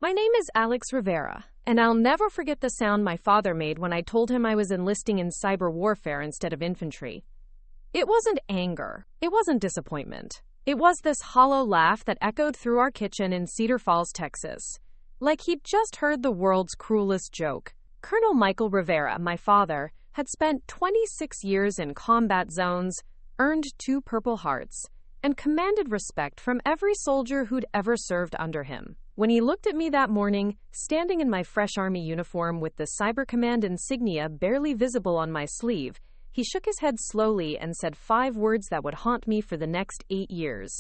My name is Alex Rivera, and I'll never forget the sound my father made when I told him I was enlisting in cyber warfare instead of infantry. It wasn't anger. It wasn't disappointment. It was this hollow laugh that echoed through our kitchen in Cedar Falls, Texas, like he'd just heard the world's cruelest joke. Colonel Michael Rivera, my father, had spent 26 years in combat zones, earned 2 Purple Hearts, and commanded respect from every soldier who'd ever served under him. When he looked at me that morning, standing in my fresh Army uniform with the Cyber Command insignia barely visible on my sleeve, he shook his head slowly and said 5 words that would haunt me for the next 8 years.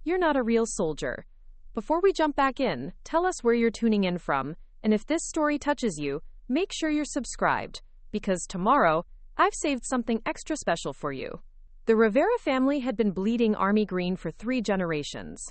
"You're not a real soldier." Before we jump back in, tell us where you're tuning in from, and if this story touches you, make sure you're subscribed, because tomorrow, I've saved something extra special for you. The Rivera family had been bleeding Army green for 3 generations.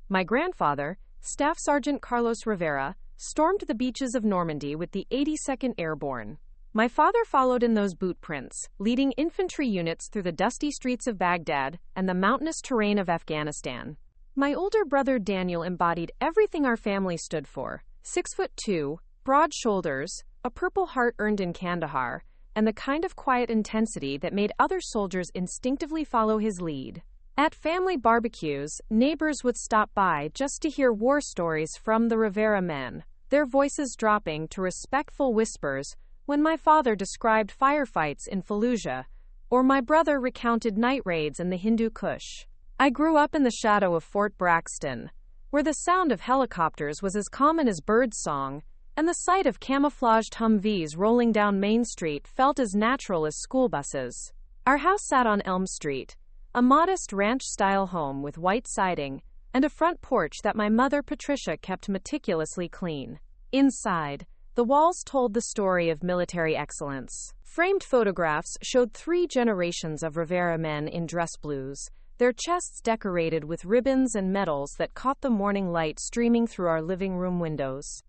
My grandfather, Staff Sergeant Carlos Rivera, stormed the beaches of Normandy with the 82nd Airborne. My father followed in those boot prints, leading infantry units through the dusty streets of Baghdad and the mountainous terrain of Afghanistan. My older brother Daniel embodied everything our family stood for: 6'2", broad shoulders, a Purple Heart earned in Kandahar, and the kind of quiet intensity that made other soldiers instinctively follow his lead. At family barbecues, neighbors would stop by just to hear war stories from the Rivera men, their voices dropping to respectful whispers when my father described firefights in Fallujah, or my brother recounted night raids in the Hindu Kush. I grew up in the shadow of Fort Braxton, where the sound of helicopters was as common as birdsong, and the sight of camouflaged Humvees rolling down Main Street felt as natural as school buses. Our house sat on Elm Street, a modest ranch-style home with white siding and a front porch that my mother Patricia kept meticulously clean. Inside, the walls told the story of military excellence. Framed photographs showed 3 generations of Rivera men in dress blues, their chests decorated with ribbons and medals that caught the morning light streaming through our living room windows.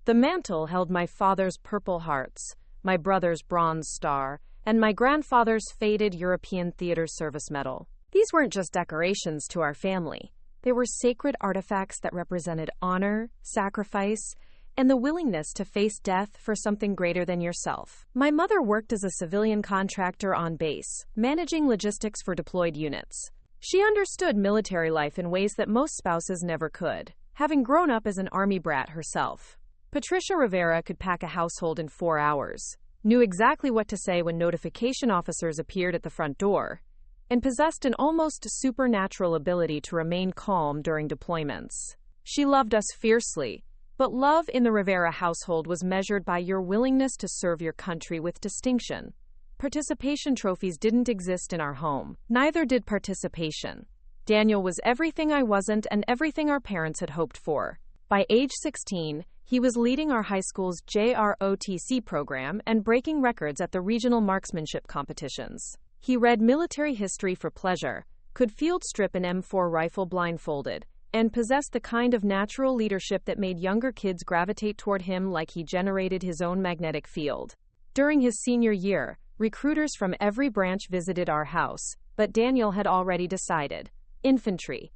The mantle held my father's Purple Hearts, my brother's Bronze Star, and my grandfather's faded European Theater Service Medal. These weren't just decorations to our family. They were sacred artifacts that represented honor, sacrifice, and the willingness to face death for something greater than yourself. My mother worked as a civilian contractor on base, managing logistics for deployed units. She understood military life in ways that most spouses never could, having grown up as an Army brat herself. Patricia Rivera could pack a household in 4 hours, knew exactly what to say when notification officers appeared at the front door, and possessed an almost supernatural ability to remain calm during deployments. She loved us fiercely, but love in the Rivera household was measured by your willingness to serve your country with distinction. Participation trophies didn't exist in our home. Neither did participation. Daniel was everything I wasn't and everything our parents had hoped for. By age 16, he was leading our high school's JROTC program and breaking records at the regional marksmanship competitions. He read military history for pleasure, could field strip an M4 rifle blindfolded, and possessed the kind of natural leadership that made younger kids gravitate toward him like he generated his own magnetic field. During his senior year, recruiters from every branch visited our house, but Daniel had already decided: infantry,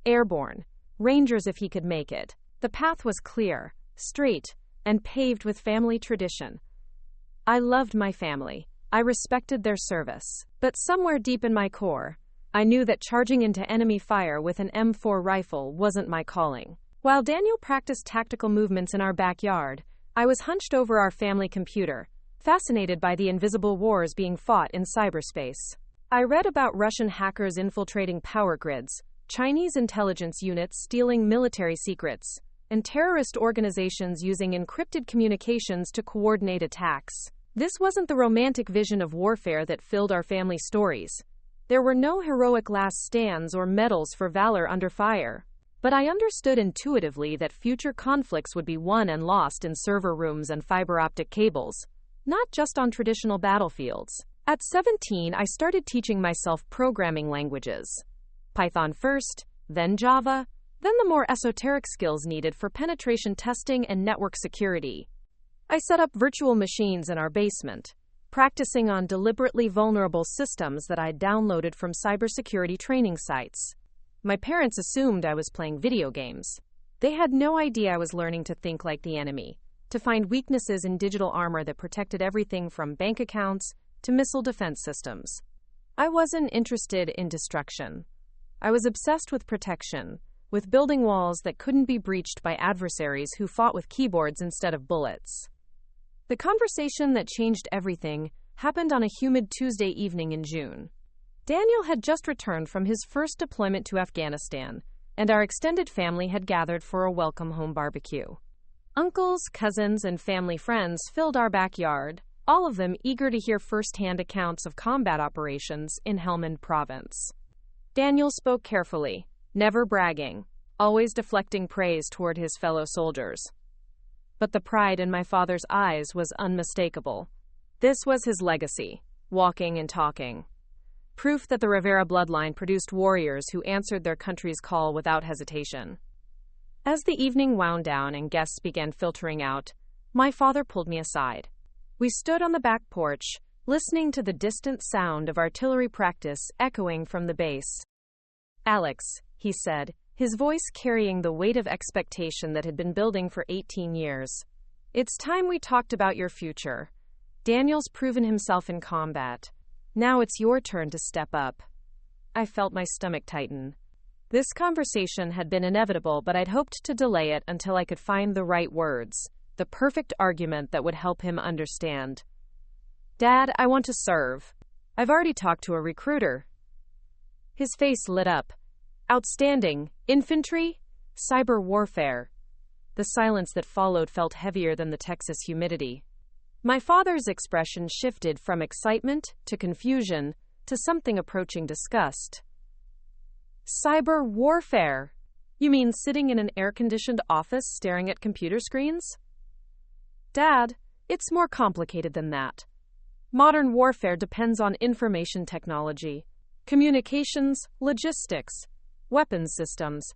airborne, Rangers if he could make it. The path was clear, straight, and paved with family tradition. I loved my family. I respected their service. But somewhere deep in my core, I knew that charging into enemy fire with an M4 rifle wasn't my calling. While Daniel practiced tactical movements in our backyard, I was hunched over our family computer, fascinated by the invisible wars being fought in cyberspace. I read about Russian hackers infiltrating power grids, Chinese intelligence units stealing military secrets, and terrorist organizations using encrypted communications to coordinate attacks. This wasn't the romantic vision of warfare that filled our family stories. There were no heroic last stands or medals for valor under fire. But I understood intuitively that future conflicts would be won and lost in server rooms and fiber optic cables, not just on traditional battlefields. At 17, I started teaching myself programming languages. Python first, then Java, then the more esoteric skills needed for penetration testing and network security. I set up virtual machines in our basement, practicing on deliberately vulnerable systems that I'd downloaded from cybersecurity training sites. My parents assumed I was playing video games. They had no idea I was learning to think like the enemy, to find weaknesses in digital armor that protected everything from bank accounts to missile defense systems. I wasn't interested in destruction. I was obsessed with protection, with building walls that couldn't be breached by adversaries who fought with keyboards instead of bullets. The conversation that changed everything happened on a humid Tuesday evening in June. Daniel had just returned from his first deployment to Afghanistan, and our extended family had gathered for a welcome home barbecue. Uncles, cousins, and family friends filled our backyard, all of them eager to hear firsthand accounts of combat operations in Helmand Province. Daniel spoke carefully, never bragging, always deflecting praise toward his fellow soldiers. But the pride in my father's eyes was unmistakable. This was his legacy, walking and talking. Proof that the Rivera bloodline produced warriors who answered their country's call without hesitation. As the evening wound down and guests began filtering out, my father pulled me aside. We stood on the back porch, listening to the distant sound of artillery practice echoing from the base. "Alex," he said, his voice carrying the weight of expectation that had been building for 18 years. "It's time we talked about your future. Daniel's proven himself in combat. Now it's your turn to step up." I felt my stomach tighten. This conversation had been inevitable, but I'd hoped to delay it until I could find the right words, the perfect argument that would help him understand. "Dad, I want to serve. I've already talked to a recruiter." His face lit up. "Outstanding. Infantry? Cyber warfare." The silence that followed felt heavier than the Texas humidity. My father's expression shifted from excitement to confusion to something approaching disgust. "Cyber warfare? You mean sitting in an air-conditioned office staring at computer screens?" "Dad, it's more complicated than that. Modern warfare depends on information technology, communications, logistics, weapons systems.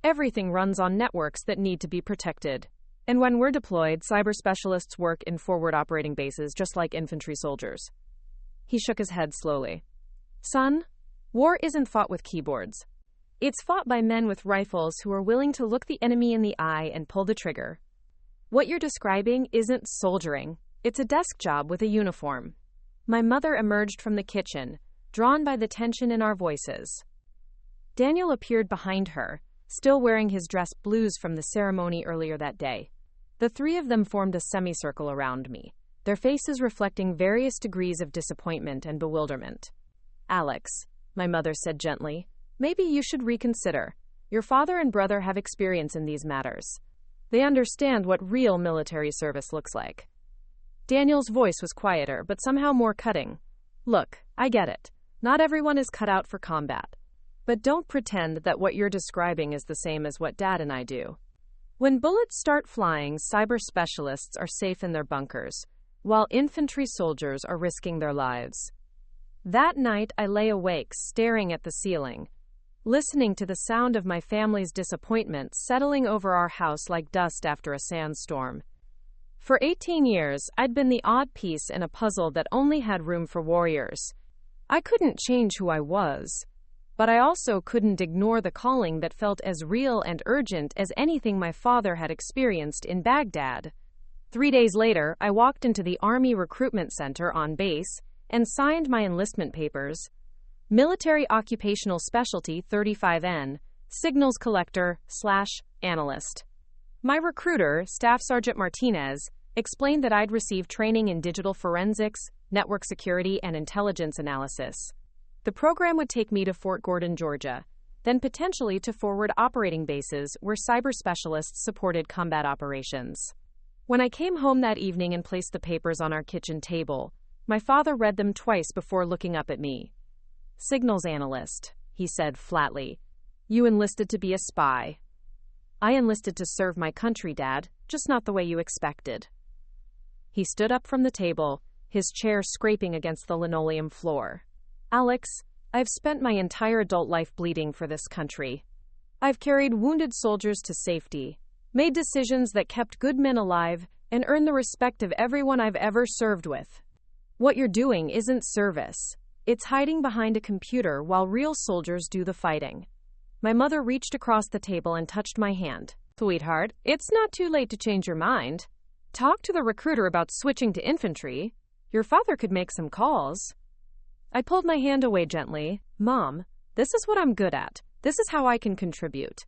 Everything runs on networks that need to be protected. And when we're deployed, cyber specialists work in forward operating bases just like infantry soldiers." He shook his head slowly. "Son, war isn't fought with keyboards. It's fought by men with rifles who are willing to look the enemy in the eye and pull the trigger. What you're describing isn't soldiering. It's a desk job with a uniform." My mother emerged from the kitchen, drawn by the tension in our voices. Daniel appeared behind her, still wearing his dress blues from the ceremony earlier that day. The three of them formed a semicircle around me, their faces reflecting various degrees of disappointment and bewilderment. "Alex," my mother said gently, "maybe you should reconsider. Your father and brother have experience in these matters. They understand what real military service looks like." Daniel's voice was quieter, but somehow more cutting. "Look, I get it. Not everyone is cut out for combat. But don't pretend that what you're describing is the same as what Dad and I do. When bullets start flying, cyber specialists are safe in their bunkers, while infantry soldiers are risking their lives." That night, I lay awake, staring at the ceiling, listening to the sound of my family's disappointment settling over our house like dust after a sandstorm. For 18 years, I'd been the odd piece in a puzzle that only had room for warriors. I couldn't change who I was, but I also couldn't ignore the calling that felt as real and urgent as anything my father had experienced in Baghdad. 3 days later, I walked into the Army Recruitment Center on base and signed my enlistment papers. Military Occupational Specialty 35N, Signals Collector/Analyst. My recruiter, Staff Sergeant Martinez, explained that I'd received training in digital forensics, network security, and intelligence analysis. The program would take me to Fort Gordon, Georgia, then potentially to forward operating bases where cyber specialists supported combat operations. When I came home that evening and placed the papers on our kitchen table, my father read them twice before looking up at me. "Signals analyst," he said flatly. "You enlisted to be a spy." "I enlisted to serve my country, Dad, just not the way you expected." He stood up from the table, his chair scraping against the linoleum floor. "Alex, I've spent my entire adult life bleeding for this country. I've carried wounded soldiers to safety, made decisions that kept good men alive, and earned the respect of everyone I've ever served with. What you're doing isn't service. It's hiding behind a computer while real soldiers do the fighting." My mother reached across the table and touched my hand. Sweetheart, it's not too late to change your mind. Talk to the recruiter about switching to infantry. Your father could make some calls. I pulled my hand away gently. Mom, this is what I'm good at. This is how I can contribute.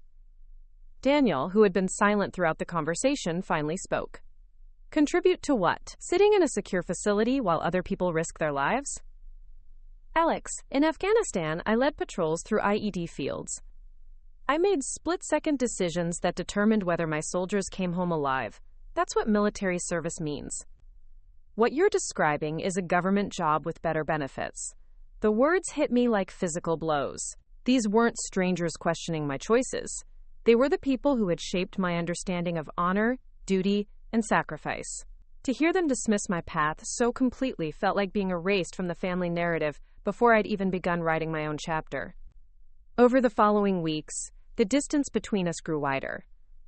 Daniel, who had been silent throughout the conversation, finally spoke. Contribute to what? Sitting in a secure facility while other people risk their lives? Alex, in Afghanistan, I led patrols through IED fields. I made split-second decisions that determined whether my soldiers came home alive. That's what military service means. What you're describing is a government job with better benefits. The words hit me like physical blows. These weren't strangers questioning my choices. They were the people who had shaped my understanding of honor, duty, and sacrifice. To hear them dismiss my path so completely felt like being erased from the family narrative before I'd even begun writing my own chapter. Over the following weeks, the distance between us grew wider.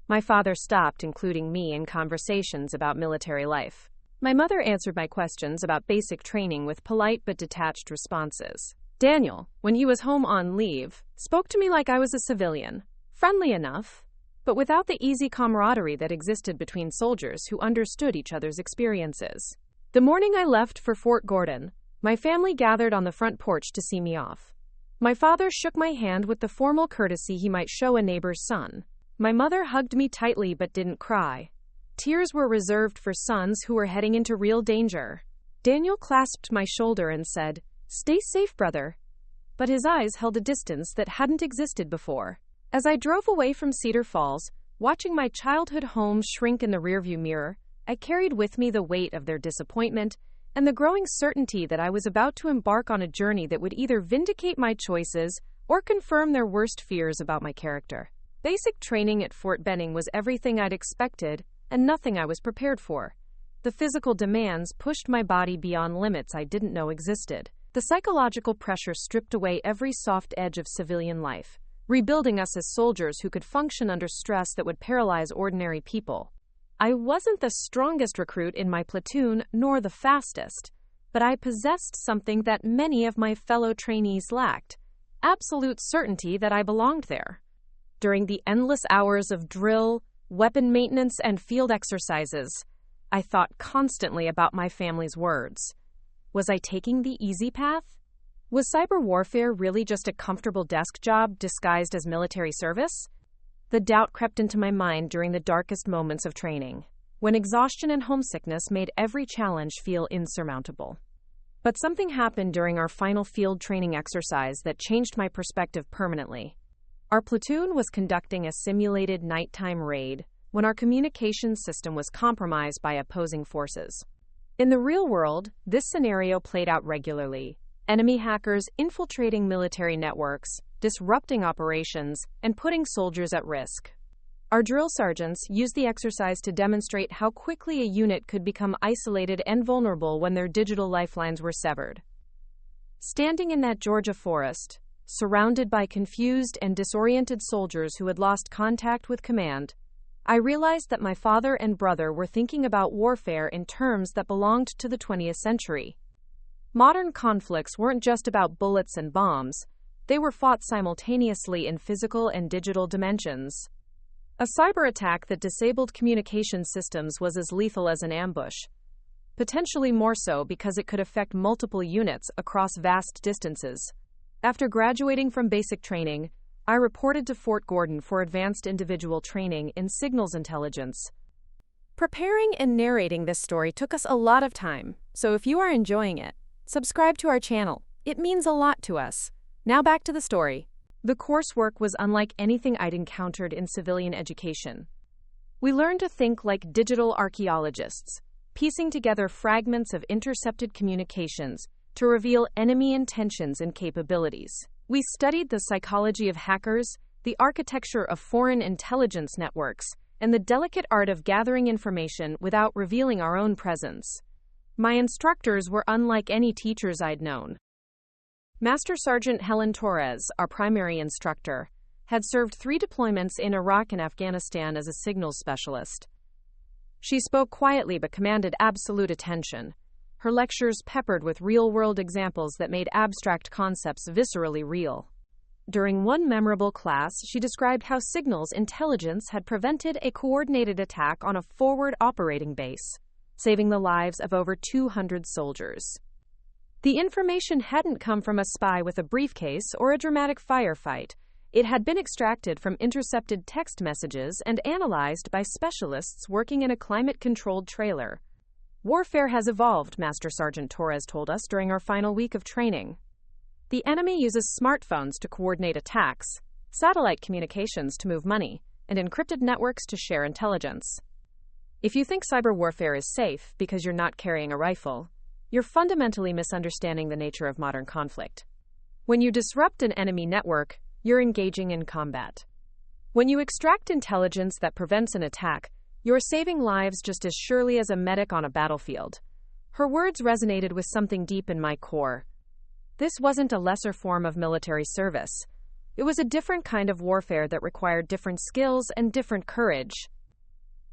My father stopped including me in conversations about military life. My mother answered my questions about basic training with polite but detached responses. Daniel, when he was home on leave, spoke to me like I was a civilian. Friendly enough, but without the easy camaraderie that existed between soldiers who understood each other's experiences. The morning I left for Fort Gordon, my family gathered on the front porch to see me off. My father shook my hand with the formal courtesy he might show a neighbor's son. My mother hugged me tightly but didn't cry. Tears were reserved for sons who were heading into real danger. Daniel clasped my shoulder and said, "Stay safe, brother." But his eyes held a distance that hadn't existed before. As I drove away from Cedar Falls, watching my childhood home shrink in the rearview mirror, I carried with me the weight of their disappointment and the growing certainty that I was about to embark on a journey that would either vindicate my choices or confirm their worst fears about my character. Basic training at Fort Benning was everything I'd expected and nothing I was prepared for. The physical demands pushed my body beyond limits I didn't know existed. The psychological pressure stripped away every soft edge of civilian life, rebuilding us as soldiers who could function under stress that would paralyze ordinary people. I wasn't the strongest recruit in my platoon, nor the fastest, but I possessed something that many of my fellow trainees lacked: absolute certainty that I belonged there. During the endless hours of drill, weapon maintenance, and field exercises, I thought constantly about my family's words. Was I taking the easy path? Was cyber warfare really just a comfortable desk job disguised as military service? The doubt crept into my mind during the darkest moments of training, when exhaustion and homesickness made every challenge feel insurmountable. But something happened during our final field training exercise that changed my perspective permanently. Our platoon was conducting a simulated nighttime raid when our communications system was compromised by opposing forces. In the real world, this scenario played out regularly. Enemy hackers infiltrating military networks, disrupting operations, and putting soldiers at risk. Our drill sergeants used the exercise to demonstrate how quickly a unit could become isolated and vulnerable when their digital lifelines were severed. Standing in that Georgia forest, surrounded by confused and disoriented soldiers who had lost contact with command, I realized that my father and brother were thinking about warfare in terms that belonged to the 20th century. Modern conflicts weren't just about bullets and bombs. They were fought simultaneously in physical and digital dimensions. A cyber attack that disabled communication systems was as lethal as an ambush, potentially more so because it could affect multiple units across vast distances. After graduating from basic training, I reported to Fort Gordon for advanced individual training in signals intelligence. Preparing and narrating this story took us a lot of time, so if you are enjoying it, subscribe to our channel. It means a lot to us. Now back to the story. The coursework was unlike anything I'd encountered in civilian education. We learned to think like digital archaeologists, piecing together fragments of intercepted communications to reveal enemy intentions and capabilities. We studied the psychology of hackers, the architecture of foreign intelligence networks, and the delicate art of gathering information without revealing our own presence. My instructors were unlike any teachers I'd known. Master Sergeant Helen Torres, our primary instructor, had served 3 deployments in Iraq and Afghanistan as a signals specialist. She spoke quietly but commanded absolute attention, her lectures peppered with real-world examples that made abstract concepts viscerally real. During one memorable class, she described how signals intelligence had prevented a coordinated attack on a forward operating base, saving the lives of over 200 soldiers. The information hadn't come from a spy with a briefcase or a dramatic firefight. It had been extracted from intercepted text messages and analyzed by specialists working in a climate-controlled trailer. Warfare has evolved, Master Sergeant Torres told us during our final week of training. The enemy uses smartphones to coordinate attacks, satellite communications to move money, and encrypted networks to share intelligence. If you think cyber warfare is safe because you're not carrying a rifle, you're fundamentally misunderstanding the nature of modern conflict. When you disrupt an enemy network, you're engaging in combat. When you extract intelligence that prevents an attack, you're saving lives just as surely as a medic on a battlefield. Her words resonated with something deep in my core. This wasn't a lesser form of military service. It was a different kind of warfare that required different skills and different courage.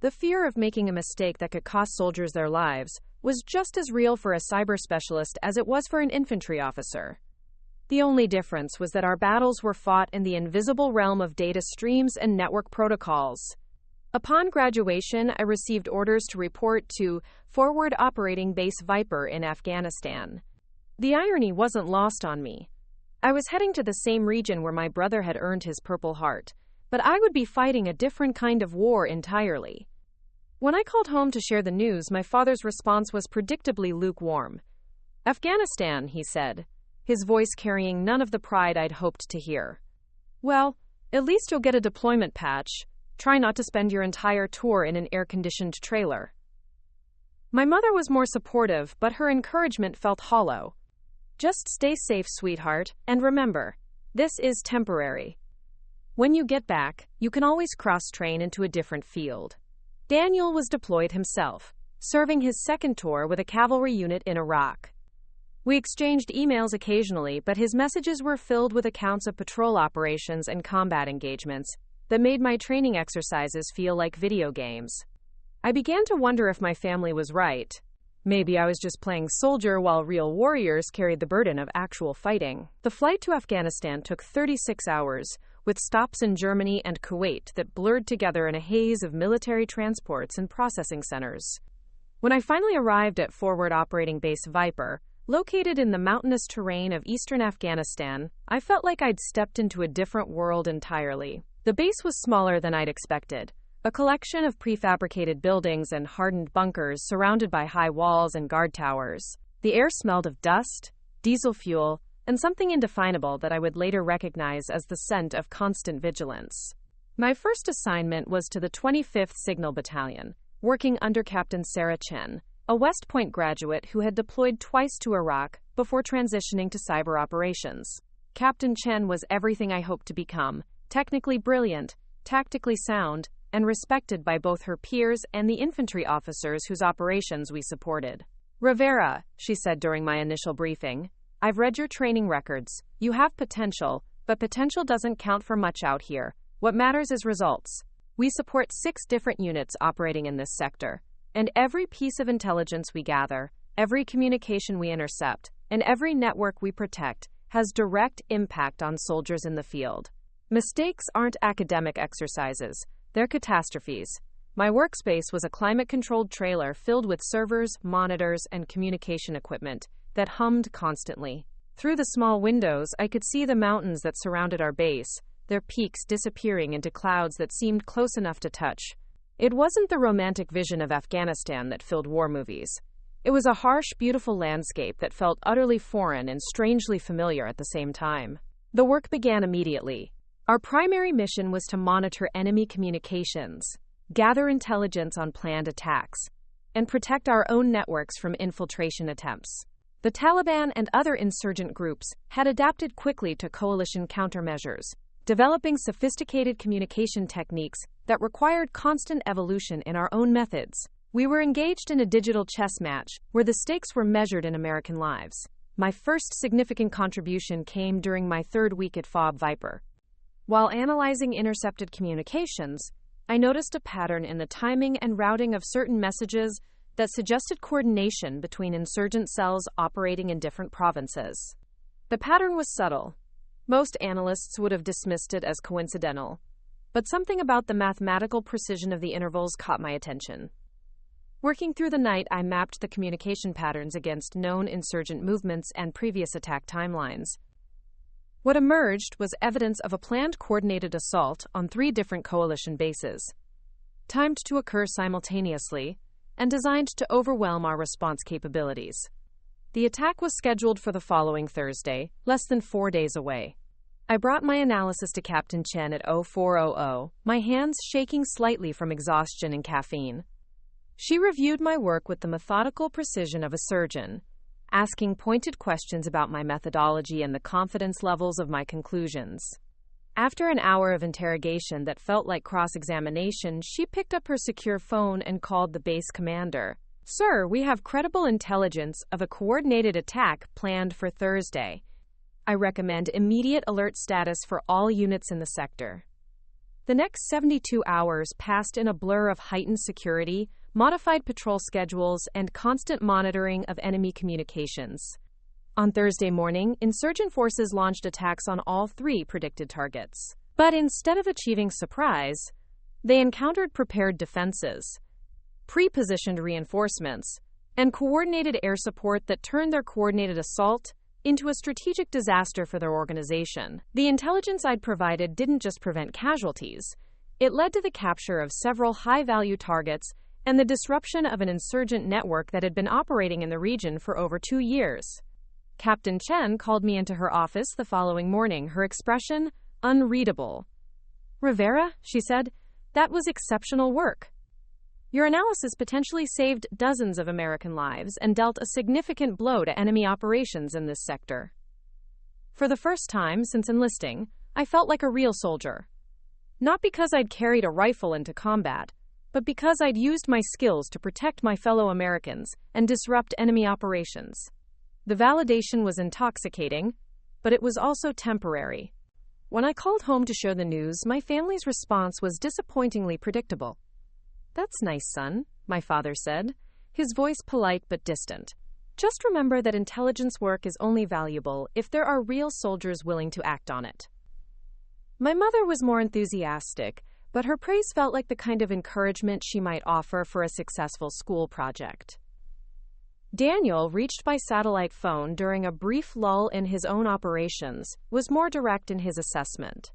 The fear of making a mistake that could cost soldiers their lives was just as real for a cyber specialist as it was for an infantry officer. The only difference was that our battles were fought in the invisible realm of data streams and network protocols. Upon graduation, I received orders to report to Forward Operating Base Viper in Afghanistan. The irony wasn't lost on me. I was heading to the same region where my brother had earned his Purple Heart, but I would be fighting a different kind of war entirely. When I called home to share the news, my father's response was predictably lukewarm. "Afghanistan," he said, his voice carrying none of the pride I'd hoped to hear. "Well, at least you'll get a deployment patch. Try not to spend your entire tour in an air-conditioned trailer." My mother was more supportive, but her encouragement felt hollow. "Just stay safe, sweetheart, and remember, this is temporary. When you get back, you can always cross-train into a different field." Daniel was deployed himself, serving his second tour with a cavalry unit in Iraq. We exchanged emails occasionally, but his messages were filled with accounts of patrol operations and combat engagements that made my training exercises feel like video games. I began to wonder if my family was right. Maybe I was just playing soldier while real warriors carried the burden of actual fighting. The flight to Afghanistan took 36 hours, with stops in Germany and Kuwait that blurred together in a haze of military transports and processing centers. When I finally arrived at Forward Operating Base Viper, located in the mountainous terrain of eastern Afghanistan, I felt like I'd stepped into a different world entirely. The base was smaller than I'd expected. A collection of prefabricated buildings and hardened bunkers surrounded by high walls and guard towers. The air smelled of dust, diesel fuel, and something indefinable that I would later recognize as the scent of constant vigilance. My first assignment was to the 25th Signal Battalion, working under Captain Sarah Chen, a West Point graduate who had deployed twice to Iraq before transitioning to cyber operations. Captain Chen was everything I hoped to become, technically brilliant, tactically sound, and respected by both her peers and the infantry officers whose operations we supported. "Rivera," she said during my initial briefing, "I've read your training records. You have potential, but potential doesn't count for much out here. What matters is results. We support 6 different units operating in this sector, and every piece of intelligence we gather, every communication we intercept, and every network we protect has direct impact on soldiers in the field. Mistakes aren't academic exercises. They're catastrophes." My workspace was a climate-controlled trailer filled with servers, monitors, and communication equipment that hummed constantly. Through the small windows, I could see the mountains that surrounded our base, their peaks disappearing into clouds that seemed close enough to touch. It wasn't the romantic vision of Afghanistan that filled war movies. It was a harsh, beautiful landscape that felt utterly foreign and strangely familiar at the same time. The work began immediately. Our primary mission was to monitor enemy communications, gather intelligence on planned attacks, and protect our own networks from infiltration attempts. The Taliban and other insurgent groups had adapted quickly to coalition countermeasures, developing sophisticated communication techniques that required constant evolution in our own methods. We were engaged in a digital chess match where the stakes were measured in American lives. My first significant contribution came during my 3rd week at FOB Viper. While analyzing intercepted communications, I noticed a pattern in the timing and routing of certain messages that suggested coordination between insurgent cells operating in different provinces. The pattern was subtle. Most analysts would have dismissed it as coincidental, but something about the mathematical precision of the intervals caught my attention. Working through the night, I mapped the communication patterns against known insurgent movements and previous attack timelines. What emerged was evidence of a planned coordinated assault on 3 different coalition bases, timed to occur simultaneously and designed to overwhelm our response capabilities. The attack was scheduled for the following Thursday, less than 4 days away. I brought my analysis to Captain Chen at 0400, my hands shaking slightly from exhaustion and caffeine. She reviewed my work with the methodical precision of a surgeon, asking pointed questions about my methodology and the confidence levels of my conclusions. After an hour of interrogation that felt like cross-examination, she picked up her secure phone and called the base commander. "Sir, we have credible intelligence of a coordinated attack planned for Thursday. I recommend immediate alert status for all units in the sector." The next 72 hours passed in a blur of heightened security, modified patrol schedules, and constant monitoring of enemy communications. On Thursday morning, insurgent forces launched attacks on all 3 predicted targets. But instead of achieving surprise, they encountered prepared defenses, pre-positioned reinforcements, and coordinated air support that turned their coordinated assault into a strategic disaster for their organization. The intelligence I'd provided didn't just prevent casualties. It led to the capture of several high-value targets and the disruption of an insurgent network that had been operating in the region for over 2 years. Captain Chen called me into her office the following morning, her expression unreadable. "Rivera," she said, "that was exceptional work. Your analysis potentially saved dozens of American lives and dealt a significant blow to enemy operations in this sector." For the first time since enlisting, I felt like a real soldier. Not because I'd carried a rifle into combat, but because I'd used my skills to protect my fellow Americans and disrupt enemy operations. The validation was intoxicating, but it was also temporary. When I called home to share the news, my family's response was disappointingly predictable. "That's nice, son," my father said, his voice polite but distant. "Just remember that intelligence work is only valuable if there are real soldiers willing to act on it." My mother was more enthusiastic, but her praise felt like the kind of encouragement she might offer for a successful school project. Daniel, reached by satellite phone during a brief lull in his own operations, was more direct in his assessment.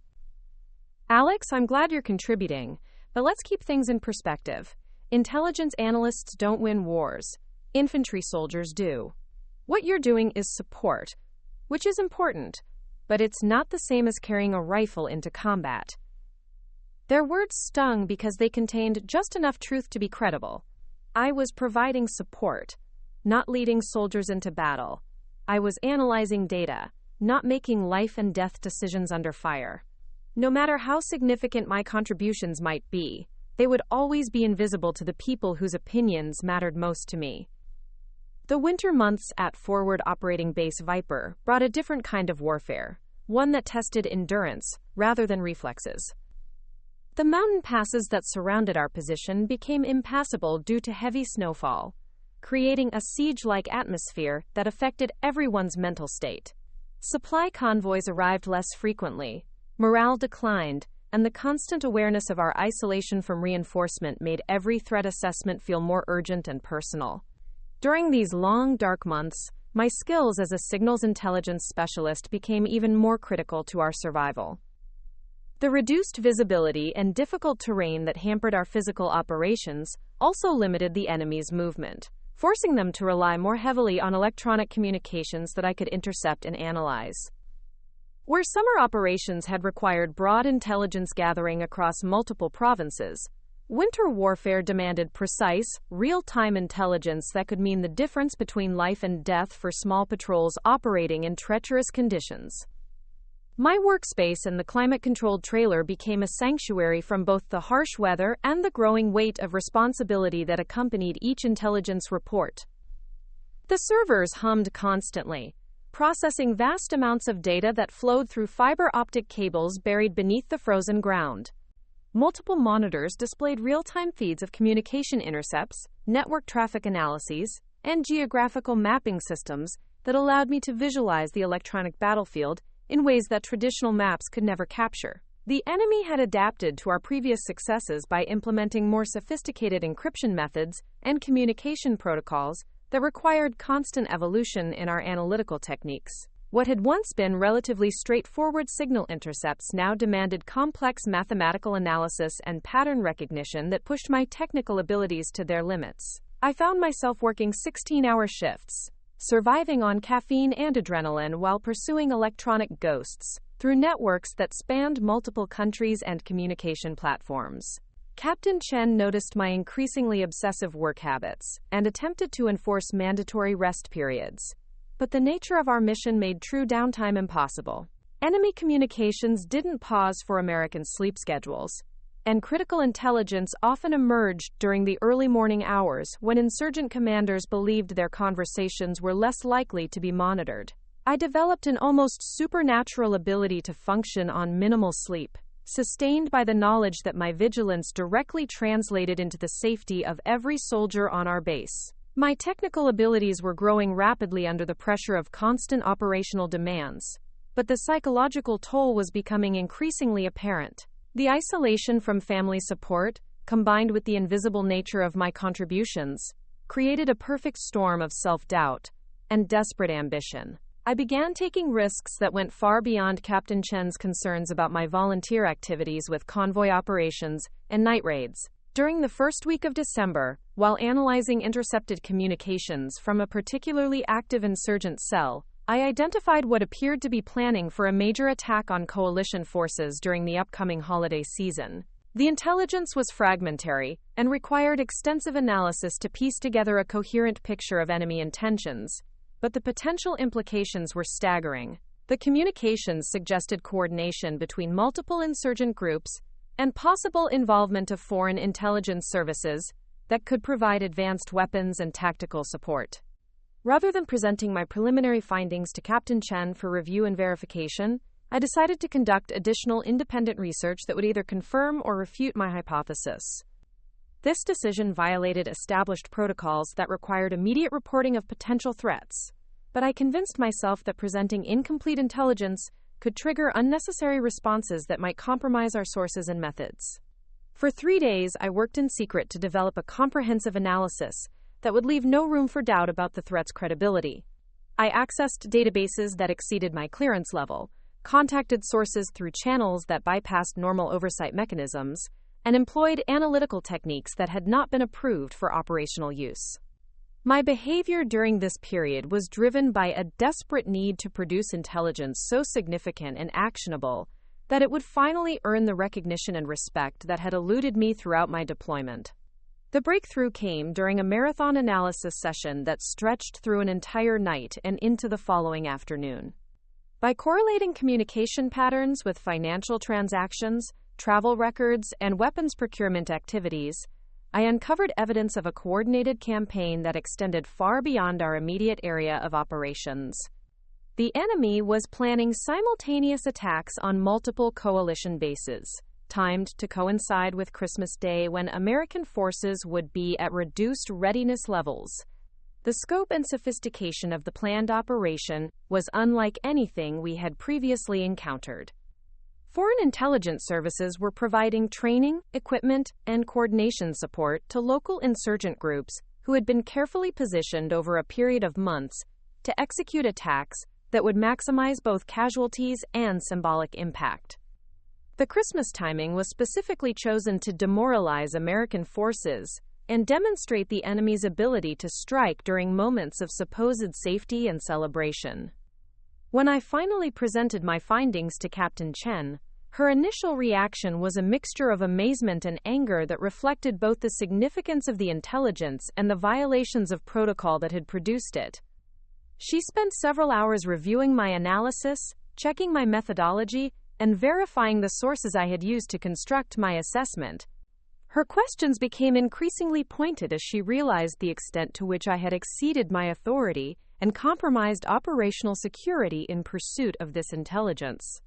"Alex, I'm glad you're contributing, but let's keep things in perspective. Intelligence analysts don't win wars. Infantry soldiers do. What you're doing is support, which is important, but it's not the same as carrying a rifle into combat." Their words stung because they contained just enough truth to be credible. I was providing support, not leading soldiers into battle. I was analyzing data, not making life and death decisions under fire. No matter how significant my contributions might be, they would always be invisible to the people whose opinions mattered most to me. The winter months at Forward Operating Base Viper brought a different kind of warfare, one that tested endurance rather than reflexes. The mountain passes that surrounded our position became impassable due to heavy snowfall, creating a siege-like atmosphere that affected everyone's mental state. Supply convoys arrived less frequently, morale declined, and the constant awareness of our isolation from reinforcement made every threat assessment feel more urgent and personal. During these long, dark months, my skills as a signals intelligence specialist became even more critical to our survival. The reduced visibility and difficult terrain that hampered our physical operations also limited the enemy's movement, forcing them to rely more heavily on electronic communications that I could intercept and analyze. Where summer operations had required broad intelligence gathering across multiple provinces, winter warfare demanded precise, real-time intelligence that could mean the difference between life and death for small patrols operating in treacherous conditions. My workspace in the climate-controlled trailer became a sanctuary from both the harsh weather and the growing weight of responsibility that accompanied each intelligence report. The servers hummed constantly, processing vast amounts of data that flowed through fiber optic cables buried beneath the frozen ground. Multiple monitors displayed real-time feeds of communication intercepts, network traffic analyses, and geographical mapping systems that allowed me to visualize the electronic battlefield in ways that traditional maps could never capture. The enemy had adapted to our previous successes by implementing more sophisticated encryption methods and communication protocols that required constant evolution in our analytical techniques. What had once been relatively straightforward signal intercepts now demanded complex mathematical analysis and pattern recognition that pushed my technical abilities to their limits. I found myself working 16-hour shifts, surviving on caffeine and adrenaline while pursuing electronic ghosts through networks that spanned multiple countries and communication platforms. Captain Chen noticed my increasingly obsessive work habits and attempted to enforce mandatory rest periods. But the nature of our mission made true downtime impossible. Enemy communications didn't pause for American sleep schedules, and critical intelligence often emerged during the early morning hours when insurgent commanders believed their conversations were less likely to be monitored. I developed an almost supernatural ability to function on minimal sleep, sustained by the knowledge that my vigilance directly translated into the safety of every soldier on our base. My technical abilities were growing rapidly under the pressure of constant operational demands, but the psychological toll was becoming increasingly apparent. The isolation from family support, combined with the invisible nature of my contributions, created a perfect storm of self-doubt and desperate ambition. I began taking risks that went far beyond Captain Chen's concerns about my volunteer activities with convoy operations and night raids. During the first week of December, while analyzing intercepted communications from a particularly active insurgent cell, I identified what appeared to be planning for a major attack on coalition forces during the upcoming holiday season. The intelligence was fragmentary and required extensive analysis to piece together a coherent picture of enemy intentions, but the potential implications were staggering. The communications suggested coordination between multiple insurgent groups and possible involvement of foreign intelligence services that could provide advanced weapons and tactical support. Rather than presenting my preliminary findings to Captain Chen for review and verification, I decided to conduct additional independent research that would either confirm or refute my hypothesis. This decision violated established protocols that required immediate reporting of potential threats, but I convinced myself that presenting incomplete intelligence could trigger unnecessary responses that might compromise our sources and methods. For 3 days, I worked in secret to develop a comprehensive analysis that would leave no room for doubt about the threat's credibility. I accessed databases that exceeded my clearance level, contacted sources through channels that bypassed normal oversight mechanisms, and employed analytical techniques that had not been approved for operational use. My behavior during this period was driven by a desperate need to produce intelligence so significant and actionable that it would finally earn the recognition and respect that had eluded me throughout my deployment. The breakthrough came during a marathon analysis session that stretched through an entire night and into the following afternoon. By correlating communication patterns with financial transactions, travel records, and weapons procurement activities, I uncovered evidence of a coordinated campaign that extended far beyond our immediate area of operations. The enemy was planning simultaneous attacks on multiple coalition bases, timed to coincide with Christmas Day when American forces would be at reduced readiness levels. The scope and sophistication of the planned operation was unlike anything we had previously encountered. Foreign intelligence services were providing training, equipment, and coordination support to local insurgent groups who had been carefully positioned over a period of months to execute attacks that would maximize both casualties and symbolic impact. The Christmas timing was specifically chosen to demoralize American forces and demonstrate the enemy's ability to strike during moments of supposed safety and celebration. When I finally presented my findings to Captain Chen, her initial reaction was a mixture of amazement and anger that reflected both the significance of the intelligence and the violations of protocol that had produced it. She spent several hours reviewing my analysis, checking my methodology, and verifying the sources I had used to construct my assessment. Her questions became increasingly pointed as she realized the extent to which I had exceeded my authority and compromised operational security in pursuit of this intelligence.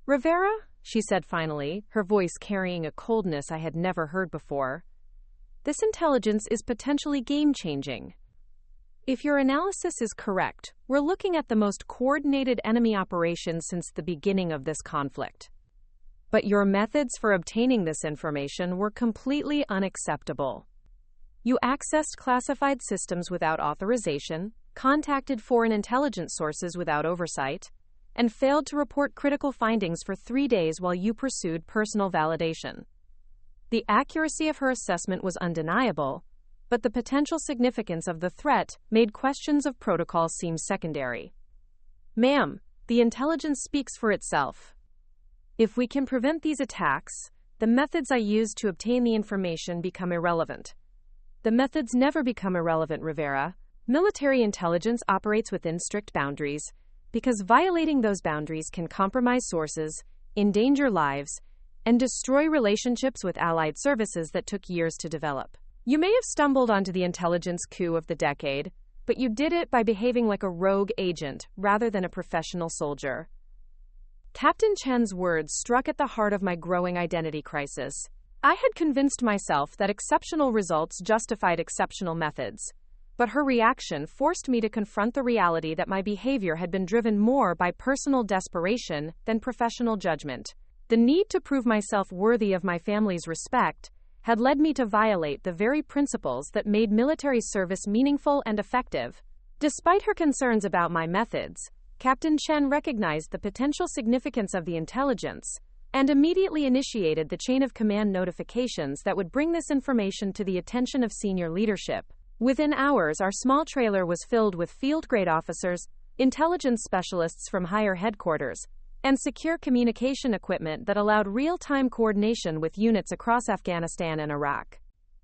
"Rivera," she said finally, her voice carrying a coldness I had never heard before, "this intelligence is potentially game-changing. If your analysis is correct, we're looking at the most coordinated enemy operation since the beginning of this conflict. But your methods for obtaining this information were completely unacceptable. You accessed classified systems without authorization, contacted foreign intelligence sources without oversight, and failed to report critical findings for 3 days while you pursued personal validation. The accuracy of her assessment was undeniable, but the potential significance of the threat made questions of protocol seem secondary. Ma'am, the intelligence speaks for itself. If we can prevent these attacks, the methods I used to obtain the information become irrelevant. The methods never become irrelevant, Rivera. Military intelligence operates within strict boundaries, because violating those boundaries can compromise sources, endanger lives, and destroy relationships with allied services that took years to develop. You may have stumbled onto the intelligence coup of the decade, but you did it by behaving like a rogue agent rather than a professional soldier. Captain Chen's words struck at the heart of my growing identity crisis. I had convinced myself that exceptional results justified exceptional methods, but her reaction forced me to confront the reality that my behavior had been driven more by personal desperation than professional judgment. The need to prove myself worthy of my family's respect had led me to violate the very principles that made military service meaningful and effective. Despite her concerns about my methods, Captain Chen recognized the potential significance of the intelligence and immediately initiated the chain of command notifications that would bring this information to the attention of senior leadership. Within hours, our small trailer was filled with field-grade officers, intelligence specialists from higher headquarters, and secure communication equipment that allowed real-time coordination with units across Afghanistan and Iraq.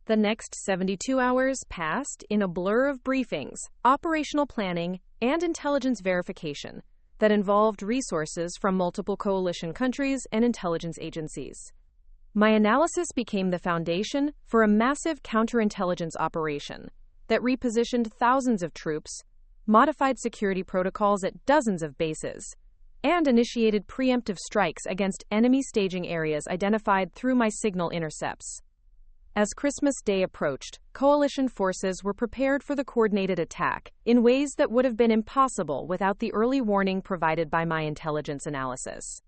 The next 72 hours passed in a blur of briefings, operational planning, and intelligence verification that involved resources from multiple coalition countries and intelligence agencies. My analysis became the foundation for a massive counterintelligence operation that repositioned thousands of troops, modified security protocols at dozens of bases, and initiated preemptive strikes against enemy staging areas identified through my signal intercepts. As Christmas Day approached, coalition forces were prepared for the coordinated attack in ways that would have been impossible without the early warning provided by my intelligence analysis.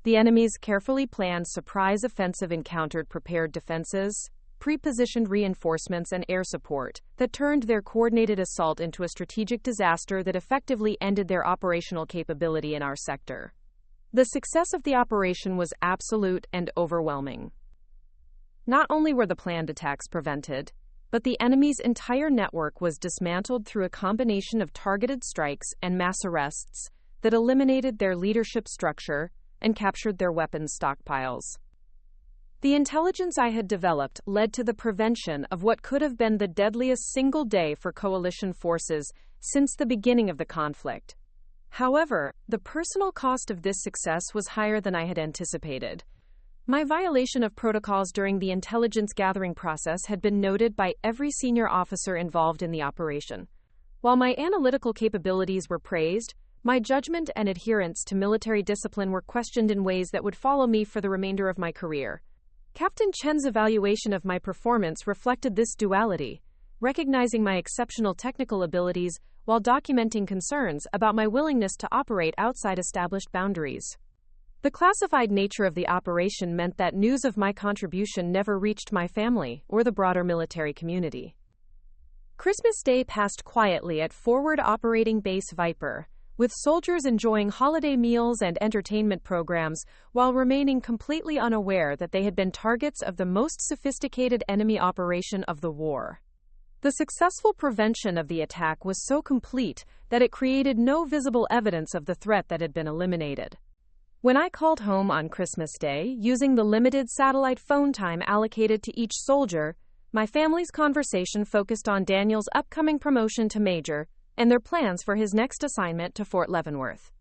The enemy's carefully planned surprise offensive encountered prepared defenses, pre-positioned reinforcements, and air support that turned their coordinated assault into a strategic disaster that effectively ended their operational capability in our sector. The success of the operation was absolute and overwhelming. Not only were the planned attacks prevented, but the enemy's entire network was dismantled through a combination of targeted strikes and mass arrests that eliminated their leadership structure and captured their weapons stockpiles. The intelligence I had developed led to the prevention of what could have been the deadliest single day for coalition forces since the beginning of the conflict. However, the personal cost of this success was higher than I had anticipated. My violation of protocols during the intelligence gathering process had been noted by every senior officer involved in the operation. While my analytical capabilities were praised, my judgment and adherence to military discipline were questioned in ways that would follow me for the remainder of my career. Captain Chen's evaluation of my performance reflected this duality, recognizing my exceptional technical abilities while documenting concerns about my willingness to operate outside established boundaries. The classified nature of the operation meant that news of my contribution never reached my family or the broader military community. Christmas Day passed quietly at Forward Operating Base Viper, with soldiers enjoying holiday meals and entertainment programs while remaining completely unaware that they had been targets of the most sophisticated enemy operation of the war. The successful prevention of the attack was so complete that it created no visible evidence of the threat that had been eliminated. When I called home on Christmas Day, using the limited satellite phone time allocated to each soldier, my family's conversation focused on Daniel's upcoming promotion to major and their plans for his next assignment to Fort Leavenworth.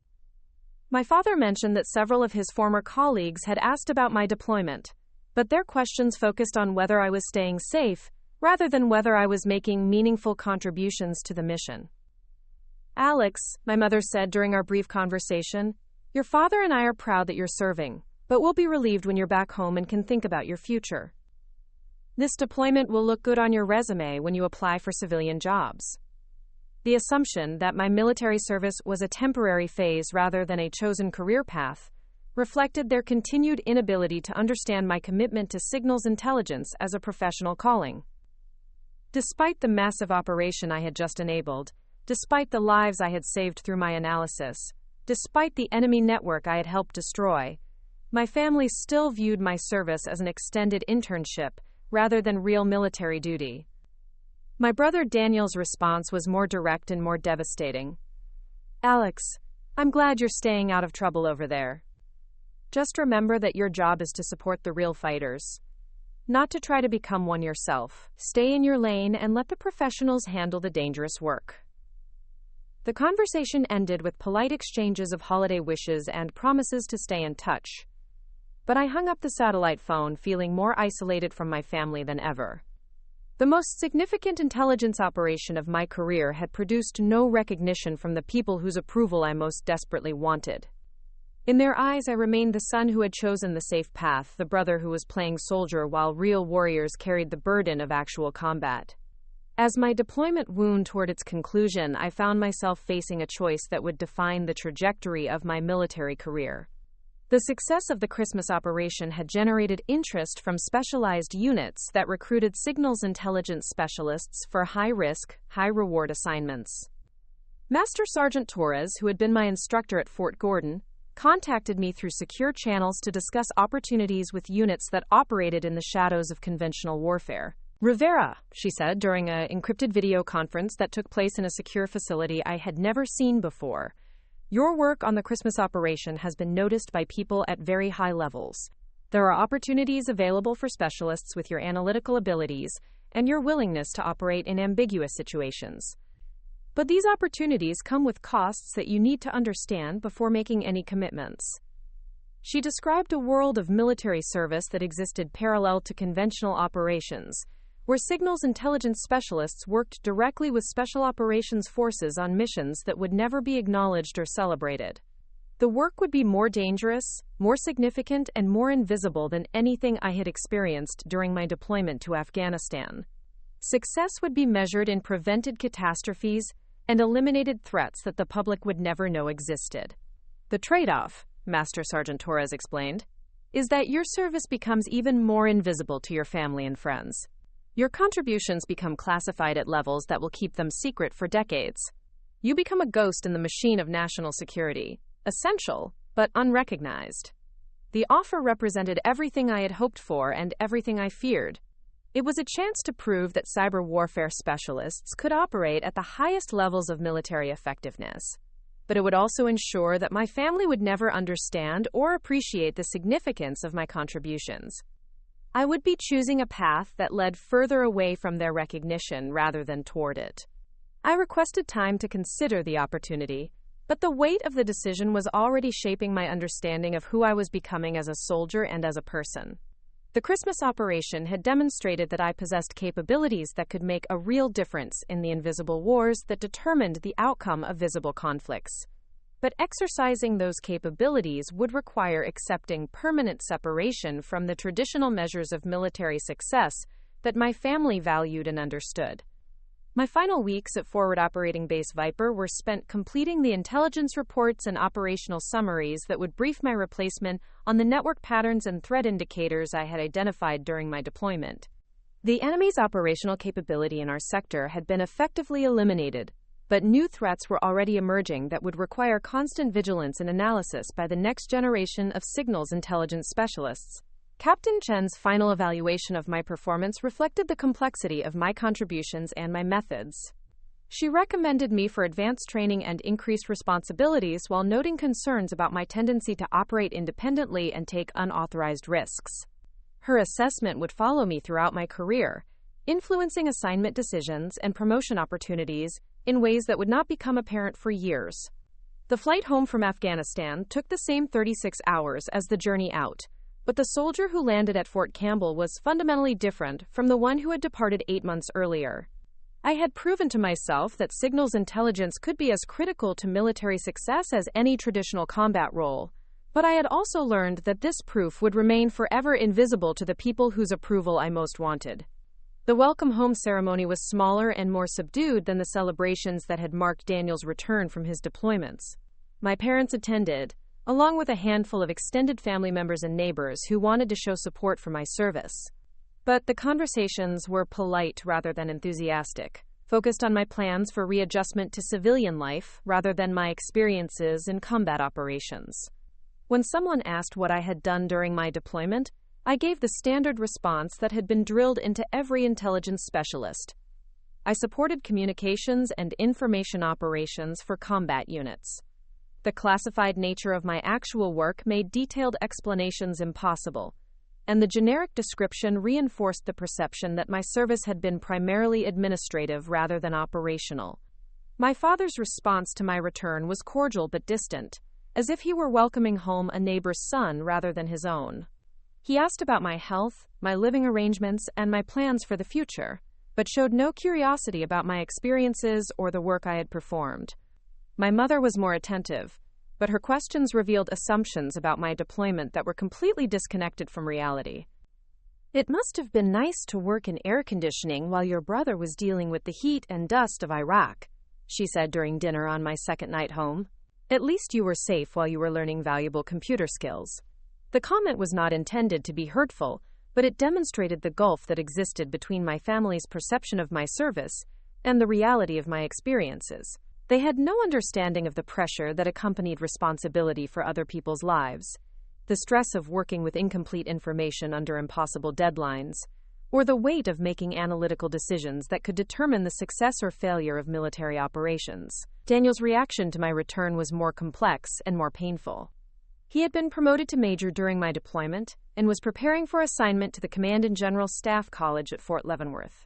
My father mentioned that several of his former colleagues had asked about my deployment, but their questions focused on whether I was staying safe rather than whether I was making meaningful contributions to the mission. Alex, my mother said during our brief conversation, your father and I are proud that you're serving, but we'll be relieved when you're back home and can think about your future. This deployment will look good on your resume when you apply for civilian jobs. The assumption that my military service was a temporary phase rather than a chosen career path reflected their continued inability to understand my commitment to signals intelligence as a professional calling. Despite the massive operation I had just enabled, despite the lives I had saved through my analysis, despite the enemy network I had helped destroy, my family still viewed my service as an extended internship rather than real military duty. My brother Daniel's response was more direct and more devastating. "Alex, I'm glad you're staying out of trouble over there. Just remember that your job is to support the real fighters, not to try to become one yourself. Stay in your lane and let the professionals handle the dangerous work." The conversation ended with polite exchanges of holiday wishes and promises to stay in touch. But I hung up the satellite phone feeling more isolated from my family than ever. The most significant intelligence operation of my career had produced no recognition from the people whose approval I most desperately wanted. In their eyes, I remained the son who had chosen the safe path, the brother who was playing soldier while real warriors carried the burden of actual combat. As my deployment wound toward its conclusion, I found myself facing a choice that would define the trajectory of my military career. The success of the Christmas operation had generated interest from specialized units that recruited signals intelligence specialists for high-risk, high-reward assignments. Master Sergeant Torres, who had been my instructor at Fort Gordon, contacted me through secure channels to discuss opportunities with units that operated in the shadows of conventional warfare. "Rivera," she said during an encrypted video conference that took place in a secure facility I had never seen before, "your work on the Christmas operation has been noticed by people at very high levels. There are opportunities available for specialists with your analytical abilities and your willingness to operate in ambiguous situations. But these opportunities come with costs that you need to understand before making any commitments." She described a world of military service that existed parallel to conventional operations, where signals intelligence specialists worked directly with special operations forces on missions that would never be acknowledged or celebrated. The work would be more dangerous, more significant, and more invisible than anything I had experienced during my deployment to Afghanistan. Success would be measured in prevented catastrophes and eliminated threats that the public would never know existed. "The trade-off," Master Sergeant Torres explained, "is that your service becomes even more invisible to your family and friends. Your contributions become classified at levels that will keep them secret for decades. You become a ghost in the machine of national security, essential, but unrecognized." The offer represented everything I had hoped for and everything I feared. It was a chance to prove that cyber warfare specialists could operate at the highest levels of military effectiveness. But it would also ensure that my family would never understand or appreciate the significance of my contributions. I would be choosing a path that led further away from their recognition rather than toward it. I requested time to consider the opportunity, but the weight of the decision was already shaping my understanding of who I was becoming as a soldier and as a person. The Christmas operation had demonstrated that I possessed capabilities that could make a real difference in the invisible wars that determined the outcome of visible conflicts. But exercising those capabilities would require accepting permanent separation from the traditional measures of military success that my family valued and understood. My final weeks at Forward Operating Base Viper were spent completing the intelligence reports and operational summaries that would brief my replacement on the network patterns and threat indicators I had identified during my deployment. The enemy's operational capability in our sector had been effectively eliminated, but new threats were already emerging that would require constant vigilance and analysis by the next generation of signals intelligence specialists. Captain Chen's final evaluation of my performance reflected the complexity of my contributions and my methods. She recommended me for advanced training and increased responsibilities while noting concerns about my tendency to operate independently and take unauthorized risks. Her assessment would follow me throughout my career, influencing assignment decisions and promotion opportunities in ways that would not become apparent for years. The flight home from Afghanistan took the same 36 hours as the journey out, but the soldier who landed at Fort Campbell was fundamentally different from the one who had departed 8 months earlier. I had proven to myself that signals intelligence could be as critical to military success as any traditional combat role, but I had also learned that this proof would remain forever invisible to the people whose approval I most wanted. The welcome home ceremony was smaller and more subdued than the celebrations that had marked Daniel's return from his deployments. My parents attended, along with a handful of extended family members and neighbors who wanted to show support for my service. But the conversations were polite rather than enthusiastic, focused on my plans for readjustment to civilian life rather than my experiences in combat operations. When someone asked what I had done during my deployment, I gave the standard response that had been drilled into every intelligence specialist. I supported communications and information operations for combat units. The classified nature of my actual work made detailed explanations impossible, and the generic description reinforced the perception that my service had been primarily administrative rather than operational. My father's response to my return was cordial but distant, as if he were welcoming home a neighbor's son rather than his own. He asked about my health, my living arrangements, and my plans for the future, but showed no curiosity about my experiences or the work I had performed. My mother was more attentive, but her questions revealed assumptions about my deployment that were completely disconnected from reality. "It must have been nice to work in air conditioning while your brother was dealing with the heat and dust of Iraq," she said during dinner on my second night home. "At least you were safe while you were learning valuable computer skills." The comment was not intended to be hurtful, but it demonstrated the gulf that existed between my family's perception of my service and the reality of my experiences. They had no understanding of the pressure that accompanied responsibility for other people's lives, the stress of working with incomplete information under impossible deadlines, or the weight of making analytical decisions that could determine the success or failure of military operations. Daniel's reaction to my return was more complex and more painful. He had been promoted to major during my deployment and was preparing for assignment to the Command and General Staff College at Fort Leavenworth.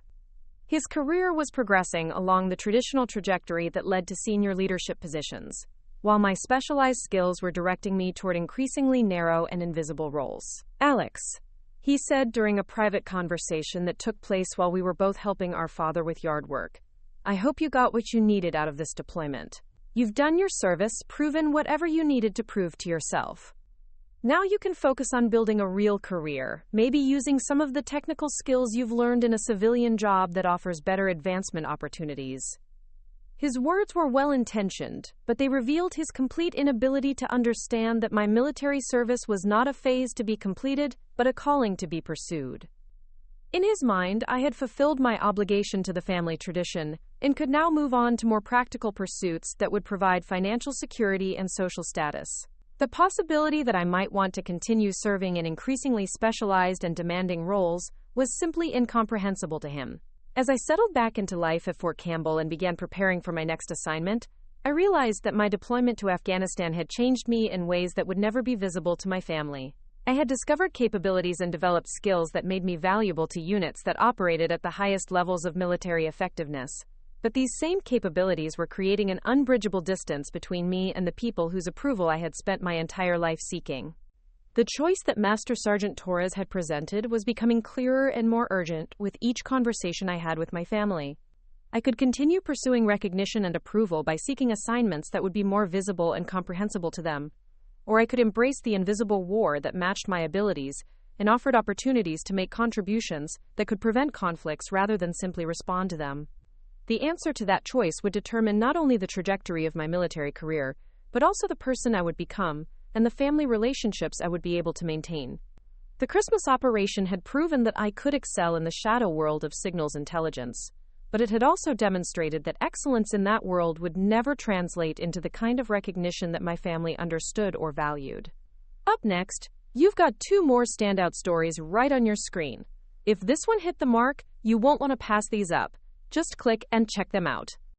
His career was progressing along the traditional trajectory that led to senior leadership positions, while my specialized skills were directing me toward increasingly narrow and invisible roles. "Alex," he said during a private conversation that took place while we were both helping our father with yard work, "I hope you got what you needed out of this deployment. You've done your service, proven whatever you needed to prove to yourself. Now you can focus on building a real career, maybe using some of the technical skills you've learned in a civilian job that offers better advancement opportunities." His words were well-intentioned, but they revealed his complete inability to understand that my military service was not a phase to be completed, but a calling to be pursued. In his mind, I had fulfilled my obligation to the family tradition and could now move on to more practical pursuits that would provide financial security and social status. The possibility that I might want to continue serving in increasingly specialized and demanding roles was simply incomprehensible to him. As I settled back into life at Fort Campbell and began preparing for my next assignment, I realized that my deployment to Afghanistan had changed me in ways that would never be visible to my family. I had discovered capabilities and developed skills that made me valuable to units that operated at the highest levels of military effectiveness. But these same capabilities were creating an unbridgeable distance between me and the people whose approval I had spent my entire life seeking. The choice that Master Sergeant Torres had presented was becoming clearer and more urgent with each conversation I had with my family. I could continue pursuing recognition and approval by seeking assignments that would be more visible and comprehensible to them, or I could embrace the invisible war that matched my abilities and offered opportunities to make contributions that could prevent conflicts rather than simply respond to them. The answer to that choice would determine not only the trajectory of my military career, but also the person I would become and the family relationships I would be able to maintain. The Christmas operation had proven that I could excel in the shadow world of signals intelligence, but it had also demonstrated that excellence in that world would never translate into the kind of recognition that my family understood or valued. Up next, you've got 2 more standout stories right on your screen. If this one hit the mark, you won't want to pass these up. Just click and check them out.